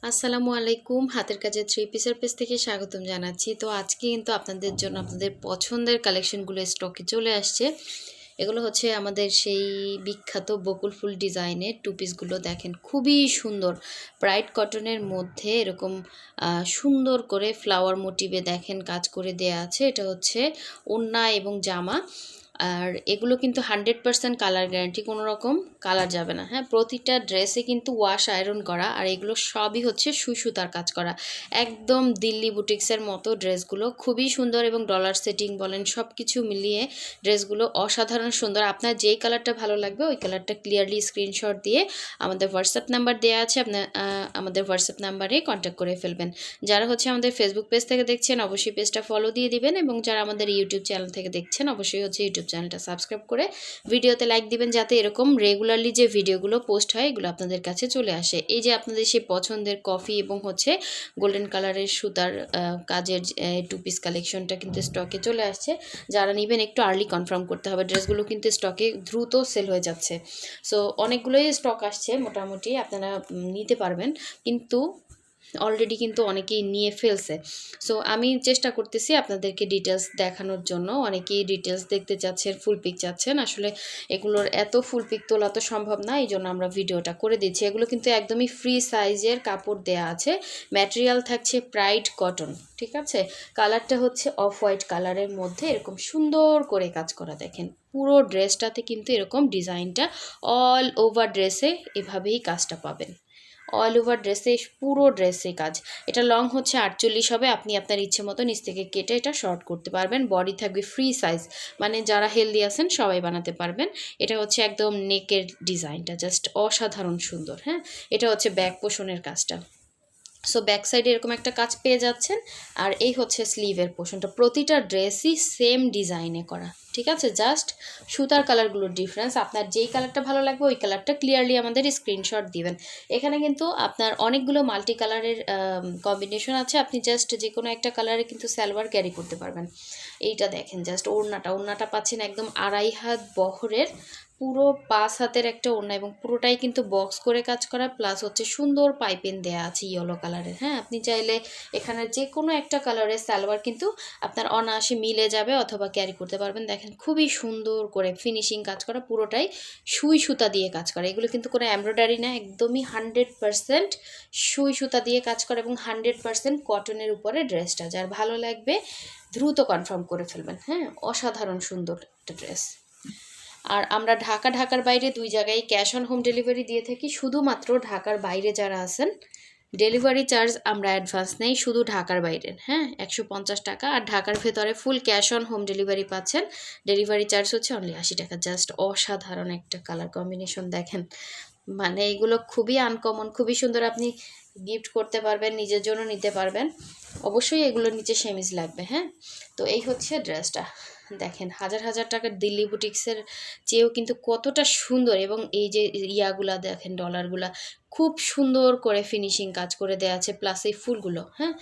আসসালামু আলাইকুম। হাতের কাজের থ্রি পিসের পেজ থেকে স্বাগতম জানাচ্ছি। তো আজকে কিন্তু আপনাদের জন্য আপনাদের পছন্দের কালেকশনগুলো স্টকে চলে আসছে। এগুলো হচ্ছে আমাদের সেই বিখ্যাত বকুল ফুল ডিজাইনের টু পিসগুলো। দেখেন খুবই সুন্দর, ব্রাইট কটনের মধ্যে এরকম সুন্দর করে ফ্লাওয়ার মোটিভে দেখেন কাজ করে দেয়া আছে। এটা হচ্ছে ওড়না এবং জামা। আর এগুলো কিন্তু 100% কালার গ্যারান্টি, কোনো রকম কালার যাবে না। হ্যাঁ, প্রতিটা ড্রেসে কিন্তু ওয়াশ আয়রন করা, আর এগুলো সবই হচ্ছে সুই সুতার কাজ করা। একদম দিল্লি বুটিক্সের মতো ড্রেসগুলো খুবই সুন্দর, এবং ডলার সেটিং বলেন সব কিছু মিলিয়ে ড্রেসগুলো অসাধারণ সুন্দর। আপনার যেই কালারটা ভালো লাগবে ওই কালারটা ক্লিয়ারলি স্ক্রিনশট দিয়ে আমাদের হোয়াটসঅ্যাপ নাম্বার দেওয়া আছে, আপনার আমাদের হোয়াটসঅ্যাপ নাম্বারে কন্ট্যাক্ট করে ফেলবেন। যারা হচ্ছে আমাদের ফেসবুক পেজ থেকে দেখছেন অবশ্যই পেজটা ফলো দিয়ে দিবেন, এবং যারা আমাদের ইউটিউব চ্যানেল থেকে দেখছেন অবশ্যই হচ্ছে ইউটিউব চ্যানেলটা সাবস্ক্রাইব করে ভিডিওতে লাইক দিবেন, যাতে এরকম রেগুলারলি যে ভিডিওগুলো পোস্ট হয় এগুলো আপনাদের কাছে চলে আসে। এই যে আপনাদের সেই পছন্দের কফি এবং হচ্ছে গোল্ডেন কালারের সুতার কাজের টু পিস কালেকশনটা কিন্তু স্টকে চলে আসছে। যারা নেবেন একটু আর্লি কনফার্ম করতে হবে, ড্রেসগুলো কিন্তু স্টকে দ্রুত সেল হয়ে যাচ্ছে। সো অনেকগুলোই স্টক আসছে, মোটামুটি আপনারা নিতে পারবেন, কিন্তু অলরেডি কিন্তু অনেকেই নিয়ে ফেলছে। সো আমি চেষ্টা করতেছি আপনাদেরকে ডিটেলস দেখানোর জন্য। অনেকেই ডিটেলস দেখতে চাচ্ছেন, ফুল পিক চাচ্ছেন। আসলে এগুলোর এত ফুল পিক তোলা তো সম্ভব না, এই জন্য আমরা ভিডিওটা করে দিচ্ছি। এগুলো কিন্তু একদমই ফ্রি সাইজের কাপড় দেয়া আছে, ম্যাটেরিয়াল থাকছে প্রাইড কটন, ঠিক আছে। কালারটা হচ্ছে অফ হোয়াইট কালারের মধ্যে এরকম সুন্দর করে কাজ করা। দেখেন পুরো ড্রেসটাতে কিন্তু এরকম ডিজাইনটা অল ওভার ড্রেসে এভাবেই কাজটা পাবেন। অল ওভার ড্রেসে, পুরো ড্রেসে কাজ। এটা লং হচ্ছে 48 হবে, আপনি আপনার ইচ্ছে মতো নিচ থেকে কেটে এটা শর্ট করতে পারবেন। বডি থাকবে ফ্রি সাইজ, মানে যারা হেলদি আছেন সবাই বানাতে পারবেন। এটা হচ্ছে একদম নেকের ডিজাইনটা জাস্ট অসাধারণ সুন্দর। হ্যাঁ, এটা হচ্ছে ব্যাক পোষণের কাজটা। সো ব্যাক সাইডে এরকম একটা কাজ পেয়ে যাচ্ছেন। আর এই হচ্ছে স্লিভের পোর্শনটা, প্রতিটা ড্রেসই সেম ডিজাইনে করা, ঠিক আছে। জাস্ট সুতার কালারগুলোর ডিফারেন্স। আপনার যেই কালারটা ভালো লাগবে ওই কালারটা ক্লিয়ারলি আমাদের স্ক্রিনশট দিবেন। এখানে কিন্তু আপনার অনেকগুলো মাল্টি কালারের কম্বিনেশন আছে, আপনি জাস্ট যে কোনো একটা কালারে কিন্তু সালোয়ার ক্যারি করতে পারবেন। এইটা দেখেন জাস্ট ওড়নাটা পাচ্ছেন একদম 2.5 হাত বহরের, পুরো 5 হাতের একটা ওড়না, এবং পুরোটাই কিন্তু বক্স করে কাজ করা, প্লাস হচ্ছে সুন্দর পাইপিং দেয়া আছে ইয়েলো কালারের। হ্যাঁ, আপনি চাইলে এখানে যে কোনো একটা কালারের সালোয়ার কিন্তু আপনার অনায়াসে মিলে যাবে, অথবা ক্যারি করতে পারবেন। দেখেন খুবই সুন্দর করে ফিনিশিং কাজ করা, পুরোটাই সুই সুতা দিয়ে কাজ করা। এগুলো কিন্তু কোনো এমব্রয়ডারি না, একদমই 100% সুই সুতা দিয়ে কাজ করা, এবং 100% কটনের উপরে ড্রেসটা। যার ভালো লাগবে দ্রুত কনফার্ম করে ফেলবেন। হ্যাঁ, অসাধারণ সুন্দর একটা ড্রেস। আর আমরা ঢাকার বাইরে দুই জায়গায় ক্যাশ অন হোম ডেলিভারি দিয়ে থাকি। শুধুমাত্র ঢাকার বাইরে যারা আছেন ডেলিভারি চার্জ আমরা অ্যাডভান্স নেই, শুধু ঢাকার বাইরের। হ্যাঁ, 150 টাকা। আর ঢাকার ভেতরে full cash on home delivery পাচ্ছেন, ডেলিভারি চার্জ হচ্ছে অনলি 80 টাকা। জাস্ট অসাধারণ একটা কালার কম্বিনেশন দেখেন, মানে এগুলো খুবই আনকমন, খুবই সুন্দর। আপনি গিফট করতে পারবেন, নিজের জন্য নিতে পারবেন। অবশ্যই এগুলোর নিচে সেমিজ লাগবে। হ্যাঁ, তো এই হচ্ছে ড্রেসটা। দেখেন হাজার হাজার টাকার দিল্লি বুটিক্সের চেয়েও কিন্তু কতটা সুন্দর, এবং এই যে ইয়াগুলা দেখেন, ডলারগুলা খুব সুন্দর করে ফিনিশিং কাজ করে দেওয়া আছে, প্লাস এই ফুলগুলো। হ্যাঁ,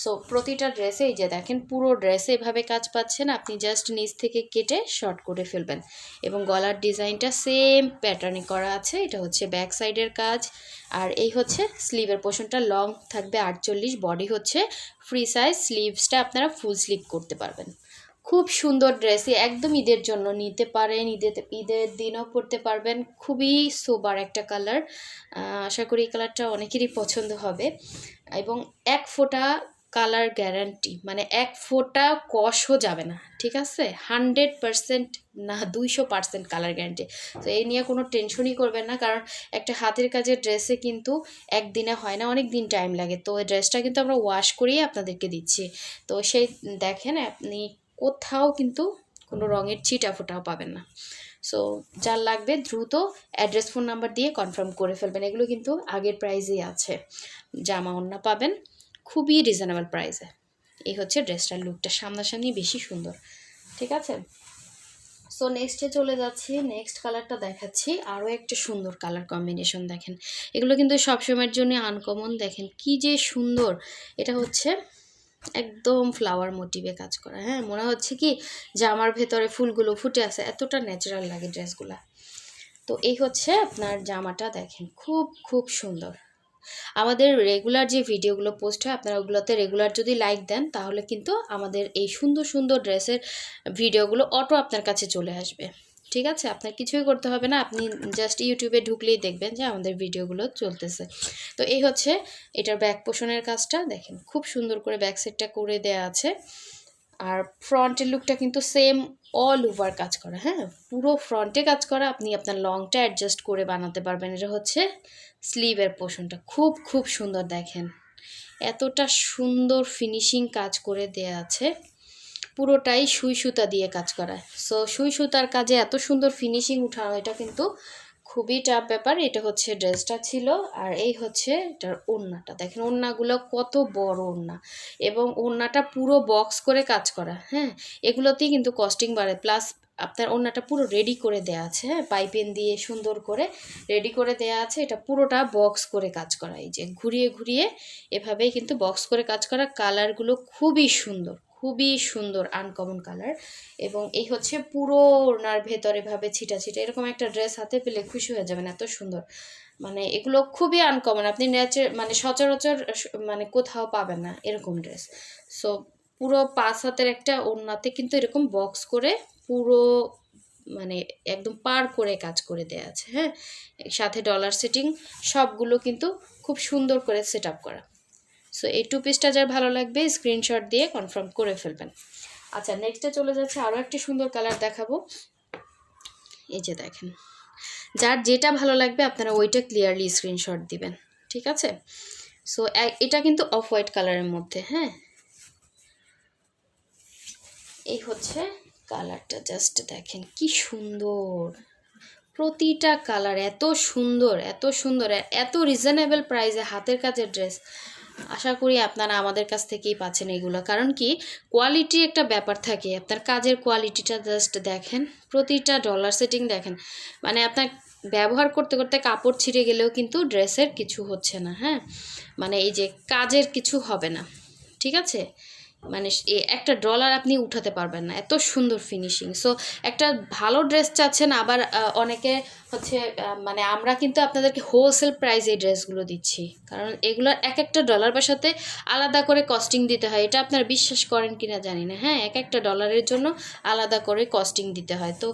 সো প্রতিটা ড্রেসে এই যে দেখেন পুরো ড্রেসে এভাবে কাজ পাচ্ছেন, আপনি জাস্ট নিচ থেকে কেটে শর্ট করে ফেলবেন। এবং গলার ডিজাইনটা সেম প্যাটার্নে করা আছে। এটা হচ্ছে ব্যাক সাইডের কাজ। আর এই হচ্ছে স্লিভের পোর্শনটা, লং থাকবে 48, বডি হচ্ছে ফ্রি সাইজ, স্লিভসটা আপনারা ফুল স্লিভ করতে পারবেন। খুব সুন্দর ড্রেস, একদম ঈদের জন্য নিতে পারেন, ঈদের দিনও পরতে পারবেন। খুবই সোবার একটা কালার, আশা করি এই কালারটা অনেকেরই পছন্দ হবে। এবং এক ফোঁটা কালার গ্যারান্টি, মানে এক ফোঁটা কষও যাবে না, ঠিক আছে। 100% না 200% কালার গ্যারান্টি। তো এই নিয়ে কোনো টেনশনই করবেন না, কারণ একটা হাতের কাজের ড্রেসে কিন্তু একদিনে হয় না, অনেক দিন টাইম লাগে। তো এই ড্রেসটা কিন্তু আমরা ওয়াশ করিয়ে আপনাদেরকে দিচ্ছি। তো সেই দেখেন আপনি কোথাও কিন্তু কোনো রঙের ছিটা ফোটাও পাবেন না। সো যার লাগবে দ্রুত অ্যাড্রেস ফোন নাম্বার দিয়ে কনফার্ম করে ফেলবেন। এগুলো কিন্তু আগের প্রাইজেই আছে, জামা ওড়না পাবেন খুবই রিজনেবল প্রাইসে। এই হচ্ছে ড্রেসটার লুকটা, সামনাসামনি বেশি সুন্দর, ঠিক আছে। সো নেক্সটে চলে যাচ্ছি, নেক্সট কালারটা দেখাচ্ছি। আরও একটা সুন্দর কালার কম্বিনেশন দেখেন, এগুলো কিন্তু সবসময়ের জন্য আনকমন। দেখেন কি যে সুন্দর, এটা হচ্ছে একদম ফ্লাওয়ার মোটিভে কাজ করা। হ্যাঁ, মনে হচ্ছে কি জামার ভেতরে ফুলগুলো ফুটে আছে, এতটা ন্যাচারাল লাগে ড্রেসগুলা। তো এই হচ্ছে আপনার জামাটা, দেখেন খুব খুব সুন্দর। আমাদের রেগুলার যে ভিডিওগুলো পোস্ট হয় আপনারা ওগুলোতে রেগুলার যদি লাইক দেন তাহলে কিন্তু আমাদের এই সুন্দর সুন্দর ড্রেসের ভিডিওগুলো অটো আপনার কাছে চলে আসবে। ঠিক আছে, আপনার কিছুই করতে হবে না, আপনি জাস্ট ইউটিউবে ঢুকলেই দেখবেন যে আমাদের ভিডিওগুলো চলতেছে। তো এই হচ্ছে এটার ব্যাক পোষণের কাজটা, দেখেন খুব সুন্দর করে ব্যাক সাইডটা করে দেয়া আছে। আর ফ্রন্টের লুকটা কিন্তু সেম অল ওভার কাজ করা, হ্যাঁ পুরো ফ্রন্টে কাজ করা, আপনি আপনার লংটা অ্যাডজাস্ট করে বানাতে পারবেন। এটা হচ্ছে স্লিভের পোর্শনটা, খুব খুব সুন্দর, দেখেন এতটা সুন্দর ফিনিশিং কাজ করে দেয়া আছে, পুরোটাই সুই সুতা দিয়ে কাজ করা। সো সুই সুতার কাজে এত সুন্দর ফিনিশিং উঠানো এটা কিন্তু খুবই টাফ ব্যাপার। এটা হচ্ছে ড্রেসটা ছিল, আর এই হচ্ছে এটার ওড়নাটা, দেখেন ওড়নাগুলো কত বড় ওড়না, এবং ওড়নাটা পুরো বক্স করে কাজ করা। হ্যাঁ, এগুলোতেই কিন্তু কস্টিং বাড়ে, প্লাস আপনার ওড়নাটা পুরো রেডি করে দেয়া আছে, হ্যাঁ পাইপিং দিয়ে সুন্দর করে রেডি করে দেয়া আছে। এটা পুরোটা বক্স করে কাজ করা, এই যে ঘুরিয়ে ঘুরিয়ে এভাবেই কিন্তু বক্স করে কাজ করা। কালারগুলো খুবই সুন্দর, খুবই সুন্দর আনকমন কালার। এবং এই হচ্ছে পুরো ওড়নার ভেতরে ভাবে ছিটা ছিটা, এরকম একটা ড্রেস হাতে পেলে খুশি হয়ে যাবেন, এত সুন্দর। মানে এগুলো খুবই আনকমন, আপনি মানে সচরাচর মানে কোথাও পাবেন না এরকম ড্রেস। সো পুরো 5 হাতের একটা ওড়নাতে কিন্তু এরকম বক্স করে পুরো মানে একদম পার করে কাজ করে দেয়া আছে। হ্যাঁ, সাথে ডলার সেটিং সবগুলো কিন্তু খুব সুন্দর করে সেট আপ করা। সো এই 2 পিসটা যার ভালো লাগবে স্ক্রিনশট দিয়ে কনফার্ম করে ফেলবেন। আচ্ছা, নেক্সটে চলে যাচ্ছে, আরও একটি সুন্দর কালার দেখাবো। এই যে দেখেন, যার যেটা ভালো লাগবে আপনারা ওইটা ক্লিয়ারলি স্ক্রিনশট দিবেন, ঠিক আছে। সো এটা কিন্তু অফ হোয়াইট কালারের মধ্যে, হ্যাঁ এই হচ্ছে কালারটা, জাস্ট দেখেন কি সুন্দর, প্রতিটা কালার এত সুন্দর, এত সুন্দর, এত রিজনেবল প্রাইসে হাতের কাজের ড্রেস। আশা করি আপনারা আমাদের কাছ থেকেই পাচ্ছেন এগুলো, কারণ কি কোয়ালিটি একটা ব্যাপার থাকে, আপনার কাজের কোয়ালিটিটা জাস্ট দেখেন, প্রতিটা ডলার সেটিং দেখেন, মানে আপনার ব্যবহার করতে করতে কাপড় ছিঁড়ে গেলেও কিন্তু ড্রেসের কিছু হচ্ছে না। হ্যাঁ, মানে এই যে কাজের কিছু হবে না, ঠিক আছে, মানে একটা ডলার আপনি উঠাতে পারবেন না, এত সুন্দর ফিনিশিং। সো একটা ভালো ড্রেস চাচ্ছেন, আবার অনেকে হচ্ছে মানে আমরা কিন্তু আপনাদেরকে হোলসেল প্রাইস এই ড্রেসগুলো দিচ্ছি, কারণ এগুলোর এক একটা ডলার সাথে আলাদা করে কস্টিং দিতে হয়। এটা আপনারা বিশ্বাস করেন কিনা জানি না, হ্যাঁ এক একটা ডলারের জন্য আলাদা করে কস্টিং দিতে হয়। তো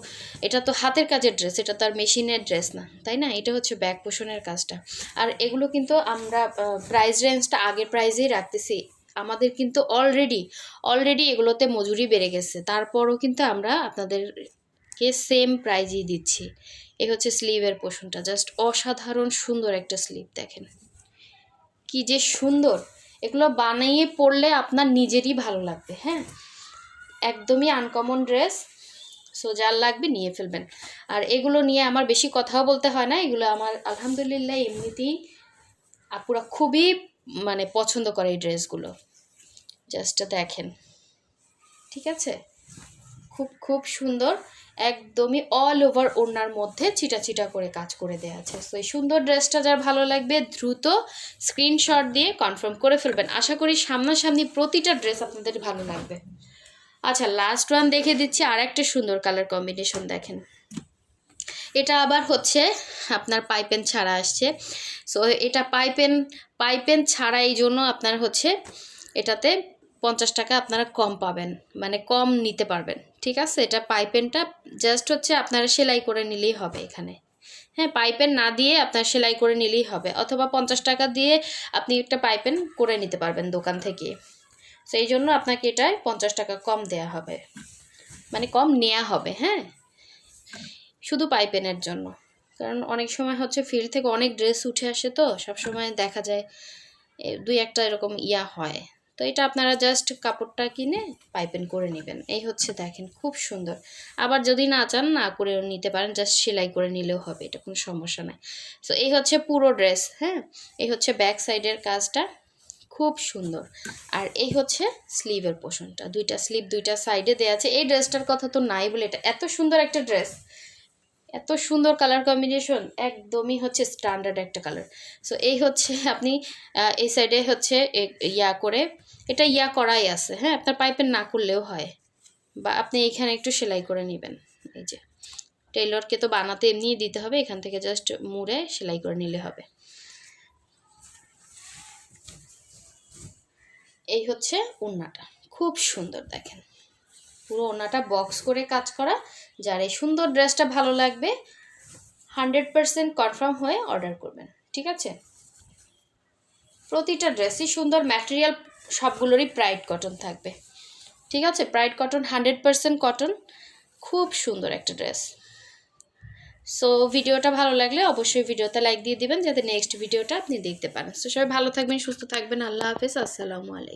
এটা তো হাতের কাজের ড্রেস, এটা তো আর মেশিনের ড্রেস না, তাই না। এটা হচ্ছে ব্যাক পোষণের কাজটা। আর এগুলো কিন্তু আমরা প্রাইস রেঞ্জটা আগের প্রাইসেই রাখতেছি, আমাদের কিন্তু অলরেডি এগুলোতে মজুরি বেড়ে গেছে, তারপরও কিন্তু আমরা আপনাদেরকে সেম প্রাইজই দিচ্ছি। এই হচ্ছে স্লিভের পোর্শনটা, জাস্ট অসাধারণ সুন্দর একটা স্লিভ, দেখেন কি যে সুন্দর। এগুলো বানিয়ে পরলে আপনার নিজেরই ভালো লাগবে। হ্যাঁ, একদমই আনকমন ড্রেস। সো যার লাগবে নিয়ে ফেলবেন। আর এগুলো নিয়ে আমার বেশি কথাও বলতে হয় না, এগুলো আমার আলহামদুলিল্লাহ এমনিতেই আপুরা খুবই মানে পছন্দ করে এই ড্রেসগুলো, জাস্ট দেখেন, ঠিক আছে, খুব খুব সুন্দর, একদমই অল ওভার ওড়নার মধ্যে ছিটা ছিটা করে কাজ করে দেওয়া আছে। সো এই সুন্দর ড্রেসটা যার ভালো লাগবে দ্রুত স্ক্রিনশট দিয়ে কনফার্ম করে ফেলবেন। আশা করি সামনাসামনি প্রতিটা ড্রেস আপনাদের ভালো লাগবে। আচ্ছা, লাস্ট ওয়ান দেখে দিচ্ছি, আর একটা সুন্দর কালার কম্বিনেশন দেখেন। এটা আবার হচ্ছে আপনার পাইপেন ছাড়া আসছে। সো এটা পাইপেন ছাড়া, এই জন্য আপনার হচ্ছে এটাতে 50 টাকা আপনারা কম পাবেন, মানে কম নিতে পারবেন, ঠিক আছে। এটা পাইপেনটা জাস্ট হচ্ছে আপনারা সেলাই করে নিলেই হবে এখানে। হ্যাঁ, পাইপেন না দিয়ে আপনার সেলাই করে নিলেই হবে, অথবা 50 টাকা দিয়ে আপনি একটা পাইপেন করে নিতে পারবেন দোকান থেকে। সেই জন্য আপনাকে এটায় 50 টাকা কম দেয়া হবে, মানে কম নেওয়া হবে। হ্যাঁ, শুধু পাইপেনের জন্য, কারণ অনেক সময় হচ্ছে ফিল্ড থেকে অনেক ড্রেস উঠে আসে, তো সব সময় দেখা যায় দুই একটা এরকম হয়। তো এটা আপনারা জাস্ট কাপড়টা কিনে পাইপেন করে নেবেন। এই হচ্ছে দেখেন খুব সুন্দর। আবার যদি না চান না করে নিতে পারেন, জাস্ট সেলাই করে নিলেও হবে, এটা কোনো সমস্যা নাই। সো এই হচ্ছে পুরো ড্রেস। হ্যাঁ, এই হচ্ছে ব্যাক সাইডের কাজটা, খুব সুন্দর। আর এই হচ্ছে স্লিভের পোর্শনটা, দুইটা স্লিভ দুইটা সাইডে দেওয়া আছে। এই ড্রেসটার কথা তো নাই বলে, এটা এত সুন্দর একটা ড্রেস, এত সুন্দর কালার কম্বিনেশন, একদমই হচ্ছে স্ট্যান্ডার্ড একটা কালার। সো এই হচ্ছে আপনি এই সাইডে হচ্ছে করে এটা করাই আছে। হ্যাঁ, আপনার পাইপের না করলেও হয়, বা আপনি এখানে একটু সেলাই করে নেবেন। এই যে টেইলরকে তো বানাতে এমনিই দিতে হবে, এখান থেকে জাস্ট মুড়ে সেলাই করে নিলে হবে। এই হচ্ছে ওড়নাটা, খুব সুন্দর দেখেন, পুরো ওড়নাটা বক্স করে কাজ করা। যার এই সুন্দর ড্রেসটা ভালো লাগবে 100% কনফার্ম হয়ে অর্ডার করবেন, ঠিক আছে? প্রতিটা ড্রেসই সুন্দর, ম্যাটেরিয়াল সবগুলোরই প্রাইড কটন থাকবে, ঠিক আছে? প্রাইড কটন, 100% কটন, খুব সুন্দর একটা ড্রেস। সো ভিডিওটা ভালো লাগলে অবশ্যই ভিডিওতে লাইক দিয়ে দিবেন যাতে নেক্সট ভিডিওটা আপনি দেখতে পারেন। সো সবাই ভালো থাকবেন, সুস্থ থাকবেন, আল্লাহ হাফেজ, আসসালামু আলাইকুম।